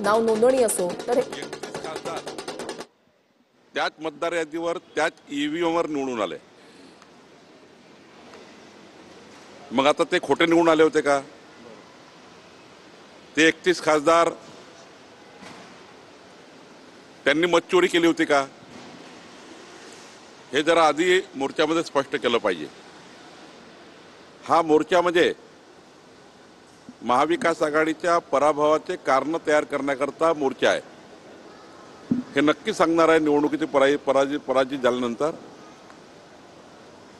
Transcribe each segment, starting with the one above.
नाव नोंदणी असो तर 31 खासदार त्याच मतदार यादीवर त्याच ईव्हीएमवर निवडून आले. मग आता ते खोटे निवडून आले होते का? ते 31 खासदार त्यांनी मतचोरी केली होती का? हे जरा आधी मोर्चामध्ये स्पष्ट केलं पाहिजे. हा मोर्चा म्हणजे महाविकास आघाडीच्या पराभवाचे कारण तयार करण्याकरता मोर्चा आहे. हे नक्की सांगणार आहे निवडणुकीची पराजित झाल्यानंतर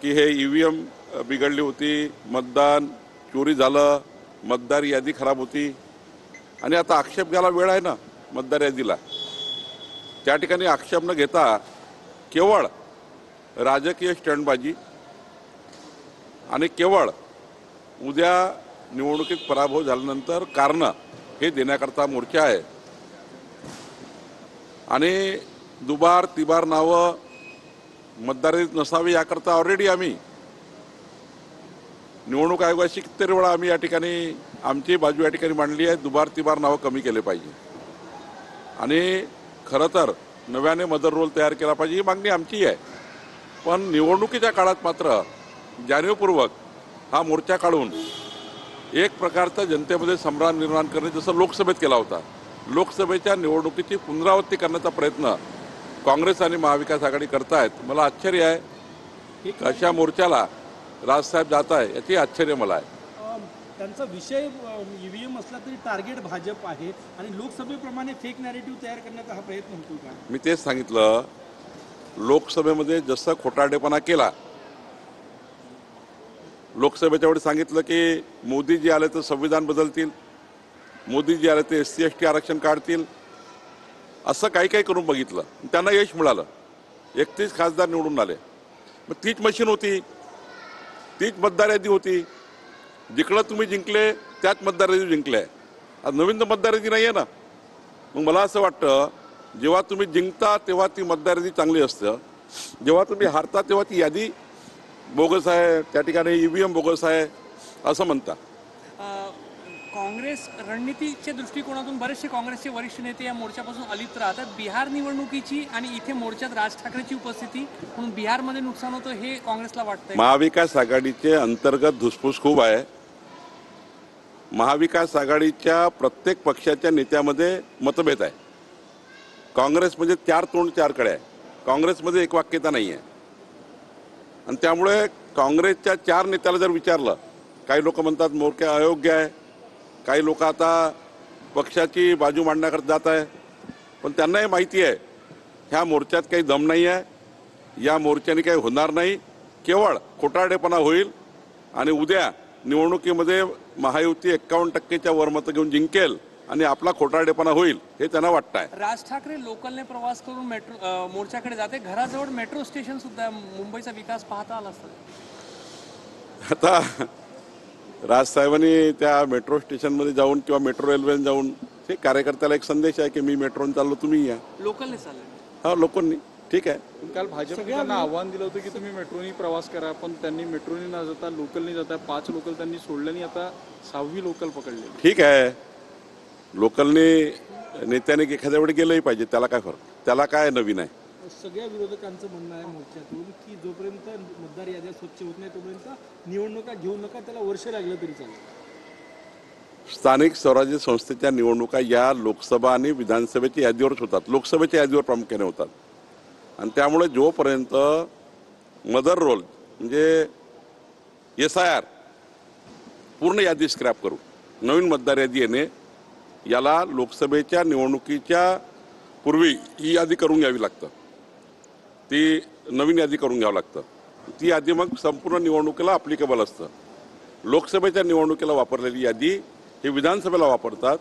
की हे ईव्हीएम बिघडली होती, मतदान चोरी झालं, मतदार यादी खराब होती आणि आता आक्षेप घ्यायला वेळ आहे ना मतदार यादीला. त्या ठिकाणी आक्षेप न घेता केवळ राजकीय स्टंटबाजी आणि केवळ उद्या निवडणुकीत पराभव झाल्यानंतर कारण हे देण्याकरता मोर्चा आहे. आणि दुबार तिबार नावं मतदारात नसावी याकरता ऑलरेडी आम्ही निवडणूक आयोगाशी कितीतरी वेळा आम्ही या ठिकाणी आमची बाजू या ठिकाणी मांडली आहे. दुबार तिबार नावं कमी केले पाहिजे आणि खरं तर नव्याने मदर रोल तयार केला पाहिजे ही मागणी आमची आहे. पण निवडणुकीच्या काळात मात्र जाणीवपूर्वक हा मोर्चा काढून एक प्रकारचा जनतेमध्ये संभ्रम निर्माण करणे जसं लोकसभेत केला होता. लोकसभेच्या निवडणुकीची पुनरावृत्ती करण्याचा प्रयत्न काँग्रेस आणि महाविकास आघाडी करतायत. मला आश्चर्य आहे की अशा मोर्चाला राजसाहेब जात आहे याची आश्चर्य मला आहे. त्यांचा विषय ईव्हीएम असला तरी टार्गेट भाजप आहे आणि लोकसभेप्रमाणे फेक नॅरेटिव्ह तयार करण्याचा हा प्रयत्न होतो का? मी तेच सांगितलं, लोकसभेमध्ये जसं खोटारडेपणा केला, लोकसभेच्या वेळी सांगितलं की मोदीजी आले तर संविधान बदलतील, मोदीजी आले तर SC ST आरक्षण काढतील, असं काही काही करून बघितलं. त्यांना यश मिळालं. 31 खासदार निवडून आले. मग तीच मशीन होती, तीच मतदार यादी होती. जिकडं तुम्ही जिंकले त्याच मतदार यादी जिंकले. आज नवीन तर मतदार यादी नाही आहे ना. मग मला असं वाटतं जेव्हा तुम्ही जिंकता तेव्हा ती मतदार यादी चांगली असतं, जेव्हा तुम्ही हारता तेव्हा ती यादी बोगस आहे, त्या ठिकाणी ईव्हीएम बोगस आहे असं म्हणता. काँग्रेस रणनीतीच्या दृष्टिकोनातून बरेचसे काँग्रेसचे वरिष्ठ नेते या मोर्चापासून अलिप्त राहतात. बिहार निवडणुकीची आणि इथे मोर्चात राज ठाकरेची उपस्थिती म्हणून बिहारमध्ये नुकसान होतं हे काँग्रेसला वाटतंय. महाविकास आघाडीचे अंतर्गत धुसफूस खूप आहे. महाविकास आघाडीच्या प्रत्येक पक्षाच्या नेत्यामध्ये मतभेद आहे. काँग्रेस म्हणजे 4 तोंड 4 कडे आहे. काँग्रेसमध्ये एकवाक्यता नाही आहे आणि त्यामुळे काँग्रेसच्या 4 नेत्याला जर विचारलं, काही लोक म्हणतात मोर्चा अयोग्य आहे, काही लोक आता पक्षाची बाजू मांडण्याकरता जात आहे. पण त्यांनाही माहिती आहे ह्या मोर्चात काही दम नाही आहे, या मोर्चाने काही होणार नाही, केवळ खोटारडेपणा होईल आणि उद्या निवडणुकीमध्ये महायुती 51% वर मतं घेऊन जिंकेल आणि आपला खोटारडेपणा होईल हे त्यांना वाटतं आहे. राज ठाकरे लोकलने प्रवास करून मेट्रो मोर्चाकडे जाते. घराजवळ मेट्रो स्टेशन सुद्धा, मुंबईचा विकास पाहता आला असता. आता राजसाहेबांनी त्या मेट्रो स्टेशनमध्ये जाऊन किंवा मेट्रो रेल्वेने जाऊन हे कार्यकर्त्याला एक संदेश आहे की मी मेट्रोने चाललो, तुम्ही या. लोकलने चालले. हा, लोकांनी ठीक आहे. काल भाजपने त्यांना आव्हान दिलं होतं की तुम्ही मेट्रोनी प्रवास करा, पण त्यांनी मेट्रोनी न जाता लोकलनी जाता 5 लोकल त्यांनी सोडल्याने आता 6वी लोकल पकडली. ठीक आहे, लोकलने नेत्याने एखाद्या वेळी गेलंही पाहिजे, त्याला काय फरक, त्याला काय नवीन आहे. सगळ्या विरोधकांचं म्हणणं आहे मोर्चातून की जोपर्यंत मतदार याद्या स्वच्छ होत नाही तोपर्यंत निवडणुका घेऊ नका, त्याला वर्ष लागलं तरी चालेल. स्थानिक स्वराज्य संस्थेच्या निवडणुका या लोकसभा आणि विधानसभेच्या यादीवरच होतात, लोकसभेच्या यादीवर प्रामुख्याने होतात. आणि त्यामुळे जोपर्यंत मदर रोल म्हणजे SIR पूर्ण यादी स्क्रॅप करू, नवीन मतदार यादी येणे, याला लोकसभेच्या निवडणुकीच्या पूर्वी ही यादी करून घ्यावी लागतं, ती नवीन यादी करून घ्यावं लागतं. ती यादी मग संपूर्ण निवडणुकीला अप्लिकेबल असतं. लोकसभेच्या निवडणुकीला वापरलेली यादी ही विधानसभेला वापरतात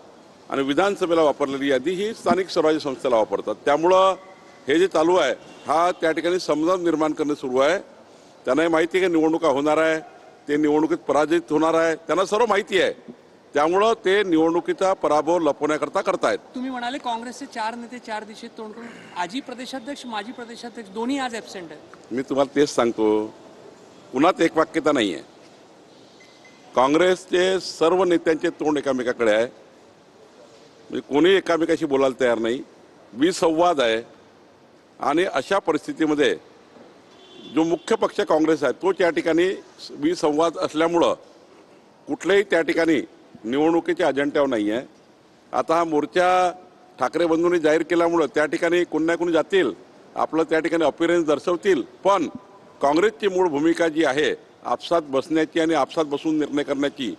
आणि विधानसभेला वापरलेली यादी ही स्थानिक स्वराज्य संस्थेला वापरतात. त्यामुळं हे जे चालू आहे हा त्या ठिकाणी संभ्रम निर्माण करणे सुरू आहे. त्यांनाही माहिती आहे की निवडणुका होणार आहे, ते निवडणुकीत पराजित होणार आहे, त्यांना सर्व माहिती आहे. त्यामुळं ते निवडणुकीचा पराभव लपवण्याकरता करतायत. तुम्ही म्हणाले काँग्रेसचे 4 नेते 4 दिशेत तोंड करून, आजी प्रदेशाध्यक्ष माजी प्रदेशाध्यक्ष दोन्ही आज ॲब्सेंट आहेत. मी तुम्हाला तेच सांगतो, कुणात एकवाक्यता नाही आहे. काँग्रेसचे सर्व नेत्यांचे तोंड एकामेकाकडे आहे. म्हणजे कोणी एकामेकाशी बोलायला तयार नाही, विसंवाद आहे. आणि अशा परिस्थितीमध्ये जो मुख्य पक्ष काँग्रेस आहे तोच या ठिकाणी विसंवाद असल्यामुळं कुठल्याही त्या ठिकाणी निवडणुकीच्या अजेंड्यावर नाही आहे. आता हा मोर्चा ठाकरे बंधूंनी जाहीर केल्यामुळं त्या ठिकाणी कोणी ना कोणी जातील, आपलं त्या ठिकाणी अपीअरन्स दर्शवतील. पण काँग्रेसची मूळ भूमिका जी आहे आपसात बसण्याची आणि आपसात बसून निर्णय करण्याची,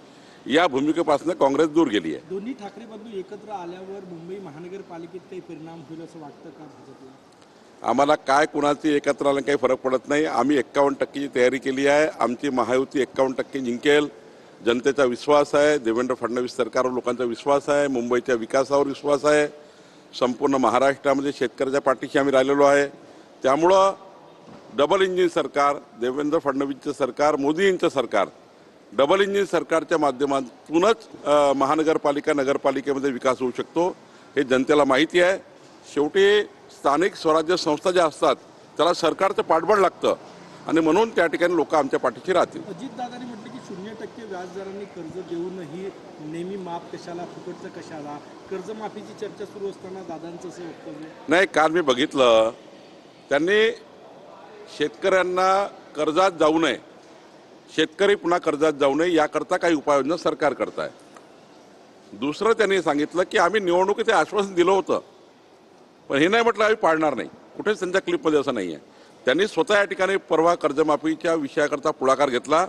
या भूमिकेपासून काँग्रेस दूर गेली आहे. दोन्ही ठाकरे बंधू एकत्र आल्यावर मुंबई महानगरपालिकेत काही परिणाम होईल असं वाटतं का भाजपला? आम्हाला काय कुणाची एकत्र आलं काही फरक पडत नाही. आम्ही 51%ची तयारी केली आहे. आमची महायुती 51% जिंकेल. जनतेचा विश्वास आहे, देवेंद्र फडणवीस सरकारवर लोकांचा विश्वास आहे, मुंबईच्या विकासावर विश्वास आहे. संपूर्ण महाराष्ट्रामध्ये शेतकऱ्याच्या पाठीशी आम्ही राहिलेलो आहे. त्यामुळं डबल इंजिन सरकार, देवेंद्र फडणवीसचं सरकार, मोदी यांचं सरकार, डबल इंजिन सरकारच्या माध्यमातूनच महानगरपालिका नगरपालिकेमध्ये विकास होऊ शकतो हे जनतेला माहिती आहे. शेवटी स्थानिक स्वराज्य संस्था ज्या असतात त्याला सरकारचं पाठबळ लागतं आणि म्हणून त्या ठिकाणी लोक आमच्या पाठीशी राहतील. अजितदादांनी म्हटलं की 0% व्याजदरांनी कर्ज देऊनही नेहमी माफ कशाला, फुकटचं कशाला, कर्जमाफीची चर्चा सुरू असताना दादांचं असं वक्तव्य. नाही, काल मी बघितलं त्यांनी शेतकऱ्यांना कर्जात जाऊ नये, शेतकरी पुन्हा कर्जात जाऊ नये याकरता काही उपाययोजना सरकार करत आहे. दुसरं त्यांनी सांगितलं की आम्ही निवडणुकीत आश्वासन दिलं होतं पण हे नाही म्हटलं आम्ही पाळणार नाही. कुठेच त्यांच्या क्लिपमध्ये असं नाही आहे. त्यांनी स्वतः या ठिकाणी परवा कर्जमाफीच्या विषयाकरता पुढाकार घेतला.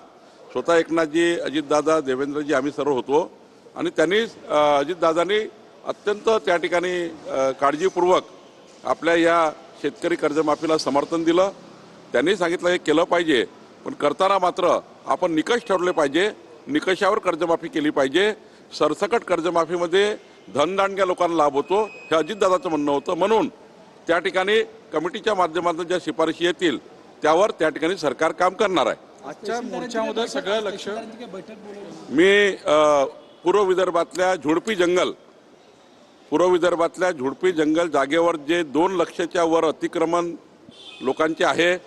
स्वतः एकनाथजी, अजितदादा, देवेंद्रजी आम्ही सर्व होतो आणि त्यांनी अजितदादांनी अत्यंत त्या ठिकाणी काळजीपूर्वक आपल्या या शेतकरी कर्जमाफीला समर्थन दिलं. त्यांनी सांगितलं हे केलं पाहिजे पण करताना मात्र आपण निकष ठरवले पाहिजे, निकषावर कर्जमाफी केली पाहिजे. सरसकट कर्जमाफीमध्ये धनदांडग्या लोकांना लाभ होतो हे अजितदादाचं म्हणणं होतं. म्हणून त्या ठिकाणी कमिटीच्या माध्यमातून ज्या शिफारशी येतील त्यावर त्या ठिकाणी सरकार काम करणार आहे. आजच्या मोर्चामध्ये सगळं लक्ष मी पूर्व विदर्भातल्या झुडपी जंगल जागेवर जे 2 लक्षच्या वर अतिक्रमण लोकांचे आहे